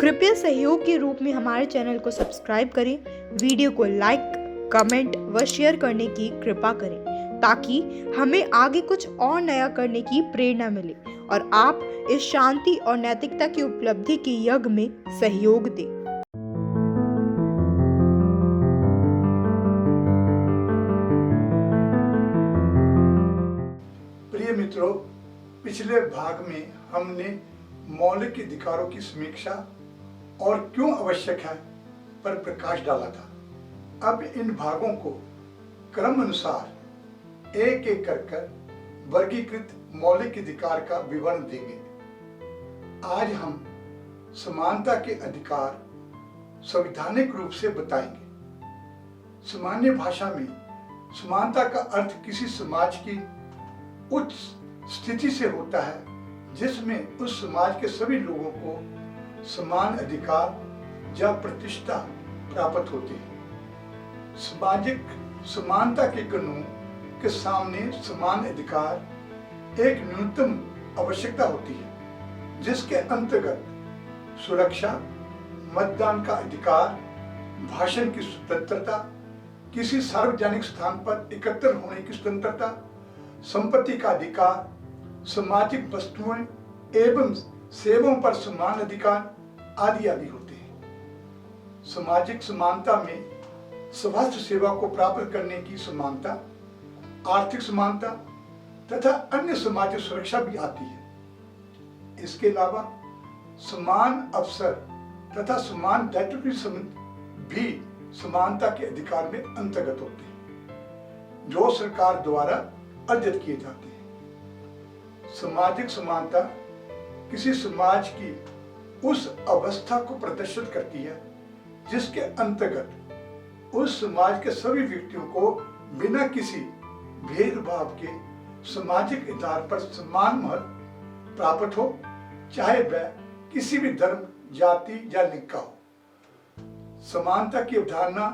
कृपया सहयोग के रूप में हमारे चैनल को सब्सक्राइब करें, वीडियो को लाइक, कमेंट व शेयर करने की कृपा करें ताकि हमें आगे कुछ और नया करने की प्रेरणा मिले और आप इस शांति और नैतिकता की उपलब्धि के यज्ञ में सहयोग दें। प्रिय मित्रों, पिछले भाग में हमने मौलिक अधिकारों की समीक्षा और क्यों आवश्यक है पर प्रकाश डाला था। अब इन भागों को क्रम अनुसार एक एक कर वर्गीकृत मौलिक अधिकार का विवरण देंगे। आज हम समानता के अधिकार संवैधानिक रूप से बताएंगे। सामान्य भाषा में समानता का अर्थ किसी समाज की उच्च स्थिति से होता है जिसमें उस समाज के सभी लोगों को समान अधिकार या प्रतिष्ठा प्राप्त होती है। सामाजिक समानता के कानून के सामने समान अधिकार एक न्यूनतम आवश्यकता होती है जिसके अंतर्गत सुरक्षा, मतदान का अधिकार, भाषण की स्वतंत्रता, किसी सार्वजनिक स्थान पर एकत्र होने की स्वतंत्रता, संपत्ति का अधिकार, सामाजिक वस्तुएं एवं सेवाओं पर समान अधिकार आदि आदि होते हैं। सामाजिक समानता में स्वास्थ्य सेवा को प्राप्त करने की समानता, आर्थिक समानता तथा अन्य सामाजिक सुरक्षा भी आती है। इसके अलावा समान अवसर तथा समान दायित्व की भी समानता के अधिकार में अंतर्गत होते हैं जो सरकार द्वारा अर्जित किए जाते हैं। सामाजिक समानता किसी समाज की उस अवस्था को प्रदर्शित करती है जिसके अंतर्गत उस समाज के सभी व्यक्तियों को बिना किसी भेदभाव के सामाजिक आधार पर समान महत्व प्राप्त हो, चाहे वह किसी भी धर्म, जाति या लिंग का हो। समानता की अवधारणा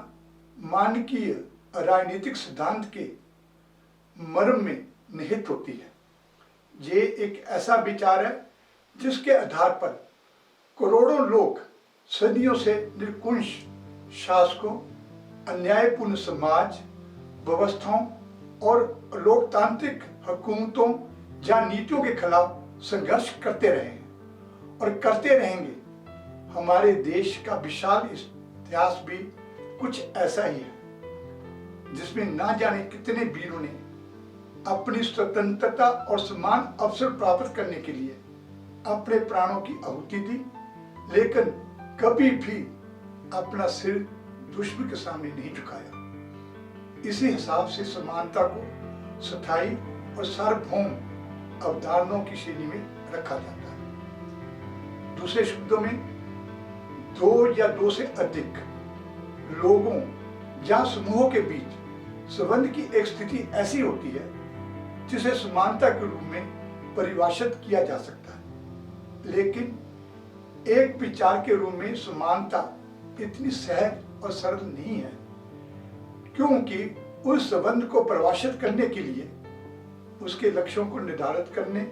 मानकीय राजनीतिक सिद्धांत के मर्म में निहित होती है। ये एक ऐसा विचार है जिसके आधार पर करोड़ों लोग सदियों से निरंकुश शासकों, अन्यायपूर्ण समाज व्यवस्थाओं और लोकतांत्रिक हुकूमतों या नीतियों के खिलाफ संघर्ष करते रहे हैं और करते रहेंगे। हमारे देश का विशाल इतिहास भी कुछ ऐसा ही है जिसमें ना जाने कितने वीरों ने अपनी स्वतंत्रता और समान अवसर प्राप्त करने के लिए अपने प्राणों की आहुति दी, लेकिन कभी भी अपना सिर दुश्मन के सामने नहीं झुकाया। इसी हिसाब से समानता को स्थायी और सार्वभौम अवधारणाओं की श्रेणी में रखा जाता है। दूसरे शब्दों में, दो या दो से अधिक लोगों या समूहों के बीच संबंध की एक स्थिति ऐसी होती है जिसे समानता के रूप में परिभाषित किया जा सकता है, लेकिन एक विचार के रूप में समानता इतनी सहज और सरल नहीं है, क्योंकि उस संबंध को परिभाषित करने के लिए उसके लक्ष्यों को निर्धारित करने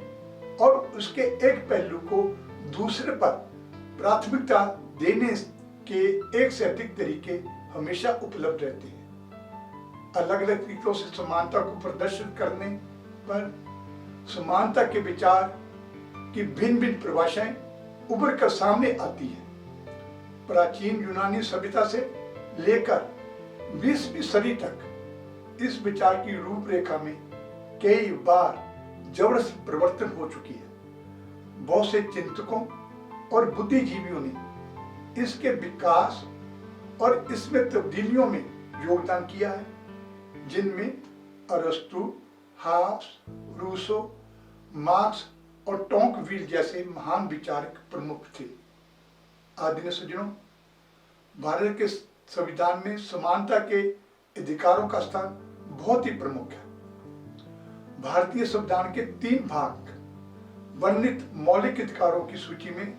और उसके एक पहलू को दूसरे पर प्राथमिकता देने के एक से अधिक तरीके हमेशा उपलब्ध रहते हैं। अलग अलग तरीकों से समानता को प्रदर्शित करने पर समानता के विचार की भिन्न भिन्न परिभाषाएं उभर कर सामने आती है। प्राचीन यूनानी सभ्यता से लेकर 20वीं सदी तक इस विचार की रूपरेखा में कई बार जबरदस्त परिवर्तन हो चुकी है। बहुत से चिंतकों और बुद्धिजीवियों ने इसके विकास और इसमें तब्दीलियों में योगदान किया है, जिनमें अरस्तु, हाब्स, रूसो, मार्क्स और टोंकवील जैसे महान विचारक प्रमुख थे। आदरणीय सज्जनों, भारत के संविधान में समानता के अधिकारों का स्थान बहुत ही प्रमुख है। भारतीय संविधान के 3 भाग वर्णित मौलिक अधिकारों की सूची में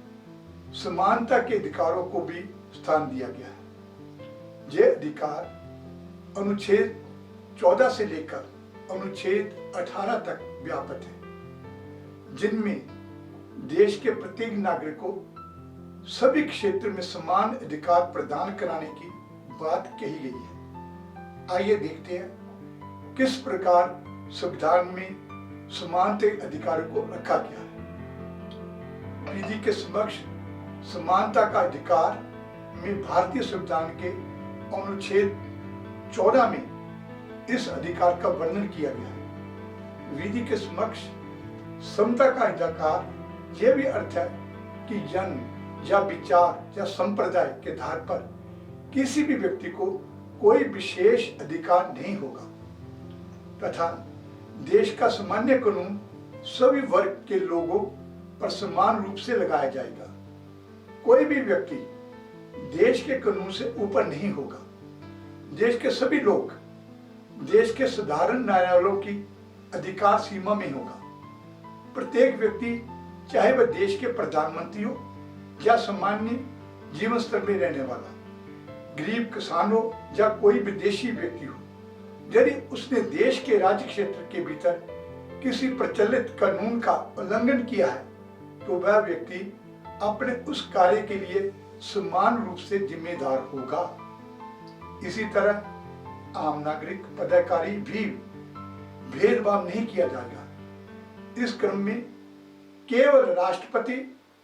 समानता के अधिकारों को भी स्थान दिया गया है। ये अधिकार अनुच्छेद 14 से लेकर अनुच्छेद 18 तक व्यापक है, जिनमें देश के प्रत्येक नागरिक को सभी क्षेत्र में समान अधिकार प्रदान कराने की बात कही गई है। आइए देखते हैं किस प्रकार संविधान में समानता अधिकार को रखा गया है। विधि के समक्ष समानता का अधिकार में भारतीय संविधान के अनुच्छेद 14 में इस अधिकार का वर्णन किया गया है। विधि के समक्ष समता का अधिकार यह भी अर्थ है कि जन्म या विचार या संप्रदाय के आधार पर किसी भी व्यक्ति को कोई विशेष अधिकार नहीं होगा तथा देश का सामान्य कानून सभी वर्ग के लोगों पर समान रूप से लगाया जाएगा। कोई भी व्यक्ति देश के कानून से ऊपर नहीं होगा। देश के सभी लोग देश के साधारण न्यायालयों की अधिकार सीमा में होगा। प्रत्येक व्यक्ति चाहे वह देश के प्रधानमंत्री हो या सामान्य जीवन स्तर में रहने वाला, गरीब किसान हो या कोई विदेशी व्यक्ति हो, यदि उसने देश के राज्य क्षेत्र के भीतर किसी प्रचलित कानून का उल्लंघन किया है तो वह व्यक्ति अपने उस कार्य के लिए समान रूप से जिम्मेदार होगा। इसी तरह आम नागरिक पदाधिकारी भी भेदभाव नहीं किया जाएगा। इस क्रम में केवल राष्ट्रपति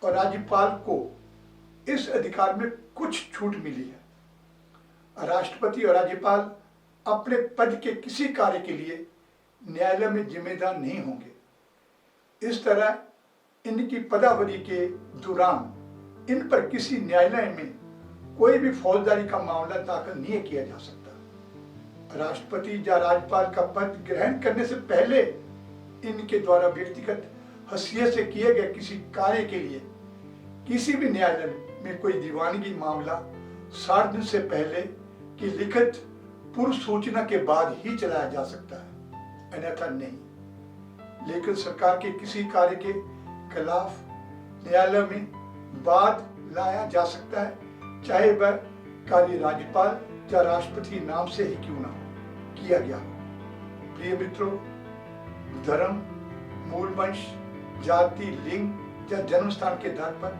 और राज्यपाल को इस अधिकार में कुछ छूट मिली है। राष्ट्रपति और राज्यपाल अपने पद के किसी कार्य के लिए न्यायालय में जिम्मेदार नहीं होंगे। इस तरह इनकी पदावधि के दौरान इन पर किसी न्यायालय में कोई भी फौजदारी का मामला दाखिल नहीं किया जा सकता। राष्ट्रपति या राज्यपाल का पद ग्रहण करने से पहले इनके द्वारा व्यक्तिगत हैसियत से किए गए किसी कार्य के लिए किसी भी न्यायालय में कोई दीवानगी मामला 60 दिन से पहले की लिखित पूर्व सूचना के बाद ही चलाया जा सकता है, अन्यथा नहीं। लेकिन सरकार के किसी कार्य के खिलाफ न्यायालय में वाद लाया जा सकता है, चाहे वह कार्य राज्यपाल या राष्ट्रपति नाम से ही क्यों ना हो किया गया हो। प्रिय मित्रों, धर्म, मूल वंश, जाति, लिंग या जन्म स्थान के आधार पर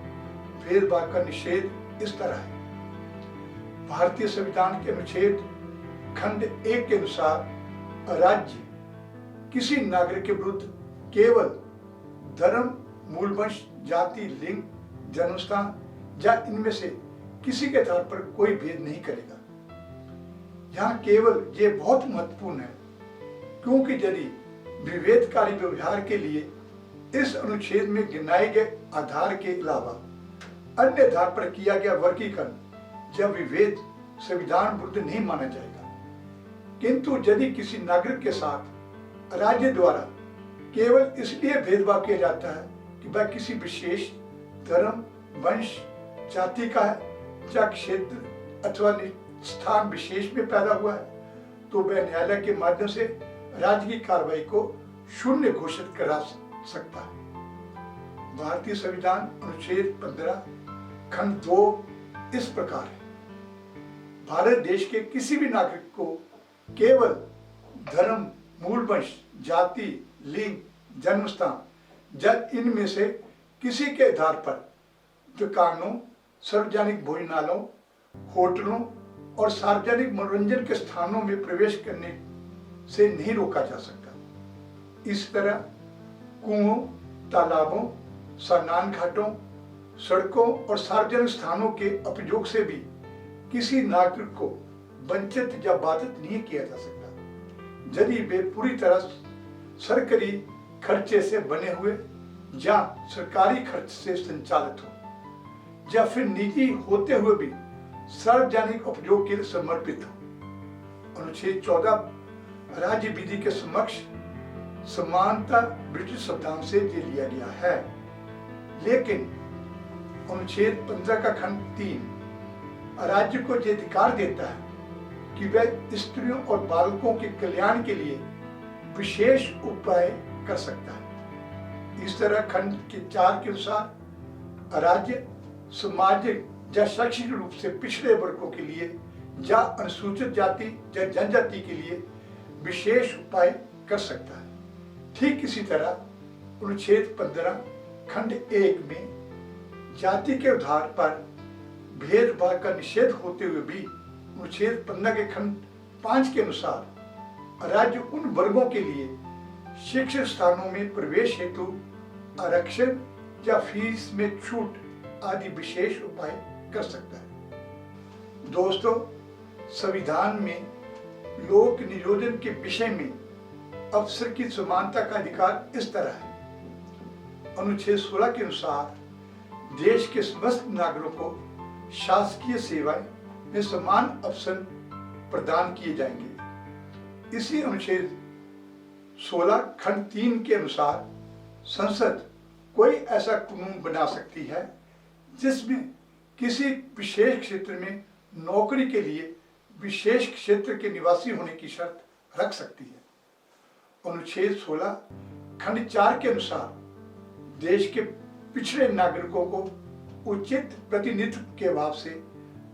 भेदभाव का निषेध इस तरह है। भारतीय संविधान के अनुच्छेद खंड 1 के अनुसार राज्य किसी नागरिक के विरुद्ध केवल धर्म, मूल वंश, जाति, लिंग, जन्म स्थान या इनमें से किसी के आधार पर कोई भेद नहीं करेगा। यहाँ केवल ये बहुत महत्वपूर्ण है क्योंकि यदि विभेदकारी व्यवहार के लिए इस अनुच्छेद में गिनाए गए आधार के अलावा अन्य आधार पर किया गया वर्गीकरण या विभेद संविधान विरुद्ध नहीं माना जाएगा। किंतु यदि किसी नागरिक के साथ राज्य द्वारा केवल इसलिए भेदभाव किया जाता है कि वह किसी विशेष धर्म, वंश, जाति का है या क्षेत्र अथवा स्थान विशेष में पैदा हुआ है, तो वह न्यायालय के माध्यम से राज्य की कार्रवाई को शून्य घोषित करा सकता है। भारतीय संविधान अनुच्छेद 15 खंड 2 इस प्रकार है। भारत देश के किसी भी नागरिक को केवल धर्म, मूल वंश, जाति, लिंग, जन्म स्थान या इनमें से किसी के आधार पर दुकानों, सार्वजनिक भोजनालयों, होटलों और सार्वजनिक मनोरंजन के स्थानों में प्रवेश करने से नहीं रोका जा सकता। इस तरह कुओं, तालाबों, स्नान घाटों, सड़कों और सार्वजनिक स्थानों के उपयोग से भी किसी नागरिक को वंचित या बाधित नहीं किया जा सकता यदि वे पूरी तरह सरकारी खर्चे से बने हुए या सरकारी खर्च से संचालित हो या फिर निजी होते हुए भी सार्वजनिक उपयोग के लिए समर्पित हो। अनुच्छेद 14 राज्य विधि के समक्ष समानता ब्रिटिश संविधान से ये लिया गया है, लेकिन अनुच्छेद 15 का खंड 3 राज्य को ये अधिकार देता है कि वह स्त्रियों और बालकों के कल्याण के लिए विशेष उपाय कर सकता है। इस तरह खंड के 4 के अनुसार राज्य सामाजिक या शैक्षिक रूप से पिछड़े वर्गों के लिए या अनुसूचित जाति या जनजाति के लिए विशेष उपाय कर सकता है। ठीक इसी तरह अनुच्छेद 15 खंड 1 में जाति के आधार पर भेदभाव का निषेध होते हुए भी अनुच्छेद 15 के खंड 5 के अनुसार राज्य उन वर्गों के लिए शिक्षण स्थानों में प्रवेश हेतु आरक्षण या फीस में छूट आदि विशेष उपाय कर सकता है। दोस्तों, संविधान में लोक नियोजन के विषय में अवसर की समानता का अधिकार इस तरह है। अनुच्छेद 16 के अनुसार देश के समस्त नागरिकों को शासकीय सेवाएं में समान अवसर प्रदान किए जाएंगे। इसी अनुच्छेद 16 खंड 3 के अनुसार संसद कोई ऐसा कानून बना सकती है जिसमें किसी विशेष क्षेत्र में नौकरी के लिए विशेष क्षेत्र के निवासी होने की शर्त रख सकती है। अनुच्छेद 16 खंड 4 के अनुसार देश के पिछड़े नागरिकों को उचित प्रतिनिधित्व के अभाव से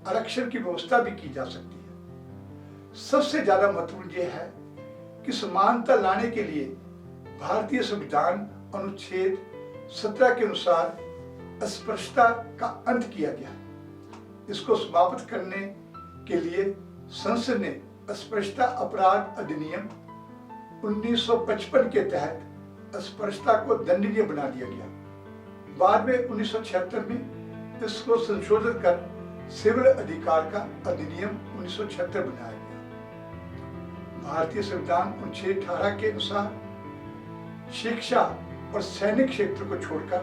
आरक्षण की व्यवस्था भी की जा सकती है। सबसे ज्यादा महत्वपूर्ण यह है कि समानता लाने के लिए भारतीय संविधान अनुच्छेद 17 के अनुसार अस्पृश्यता का अंत किया गया। इसको समाप्त करने के लिए संसद ने अस्पृश्यता अपराध अधिनियम 1955 के तहत अस्पृश्यता को दंडनीय बना दिया गया। बाद में 1976 में इसको संशोधित कर सिविल अधिकार का अधिनियम 1976 बनाया गया। भारतीय संविधान अनुच्छेद 18 के अनुसार शिक्षा और सैनिक क्षेत्र को छोड़कर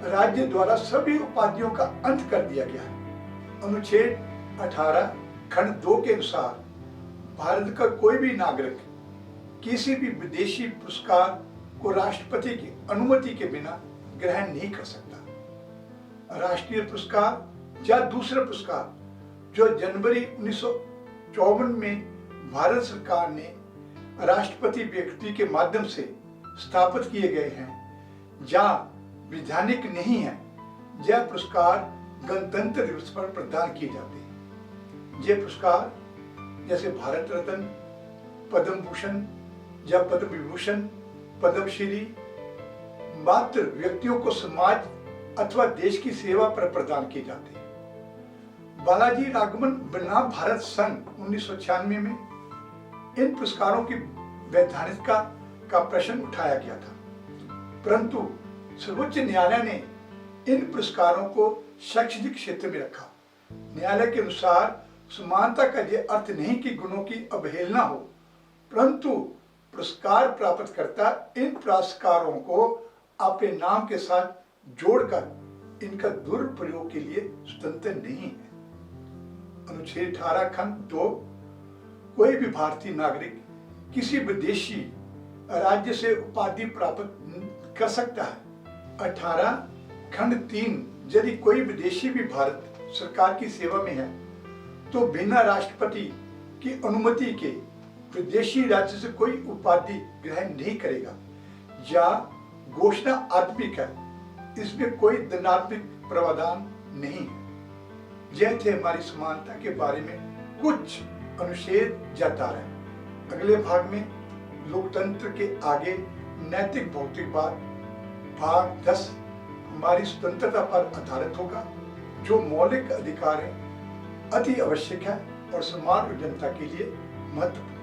राज्य द्वारा सभी उपाधियों का अंत कर दिया गया है। अनुच्छेद 18 खंड 2 के अनुसार भारत का कोई भी नागरिक किसी भी विदेशी पुरस्कार को राष्ट्रपति की अनुमति के बिना ग्रहण नहीं कर सकता। राष्ट्रीय पुरस्कार या दूसरे पुरस्कार जो जनवरी 1954 में भारत सरकार ने राष्ट्रपति व्यक्ति के माध्यम से स्थापित किए गए हैं या वैधानिक नहीं है, यह पुरस्कार गणतंत्र दिवस पर प्रदान किए जाते हैं। ये पुरस्कार जैसे भारत रत्न, पद्म भूषण या पद्म विभूषण, पद्मश्री मात्र व्यक्तियों को समाज अथवा देश की सेवा पर प्रदान किए जाते हैं। बालाजी राघवन बना भारत सन 1996 में इन पुरस्कारों की वैधानिकता का प्रश्न उठाया गया था, परंतु सर्वोच्च न्यायालय ने इन पुरस्कारों को शैक्षणिक क्षेत्र में रखा। न्यायालय के अनुसार समानता का यह अर्थ नहीं कि गुणों की अवहेलना हो, परंतु पुरस्कार प्राप्तकर्ता इन पुरस्कारों को अपने नाम के साथ जोड़कर इनका दुरुपयोग के लिए स्वतंत्र नहीं है। अनुच्छेद 18 खंड 2 कोई भी भारतीय नागरिक किसी विदेशी राज्य से उपाधि प्राप्त कर सकता है। 18 खंड 3 यदि कोई विदेशी भी भारत सरकार की सेवा में है तो बिना राष्ट्रपति की अनुमति के विदेशी राज्य से कोई उपाधि ग्रहण नहीं करेगा या घोषणा आत्मिक है, इसमें कोई दंडात्मक प्रावधान नहीं है। यह थे हमारी समानता के बारे में कुछ अनुच्छेद या धाराएं। अगले भाग में लोकतंत्र के आगे नैतिक भौतिकवाद भाग 10 हमारी स्वतंत्रता पर आधारित होगा, जो मौलिक अधिकार है, अति आवश्यक है और समाज और जनता के लिए महत्वपूर्ण।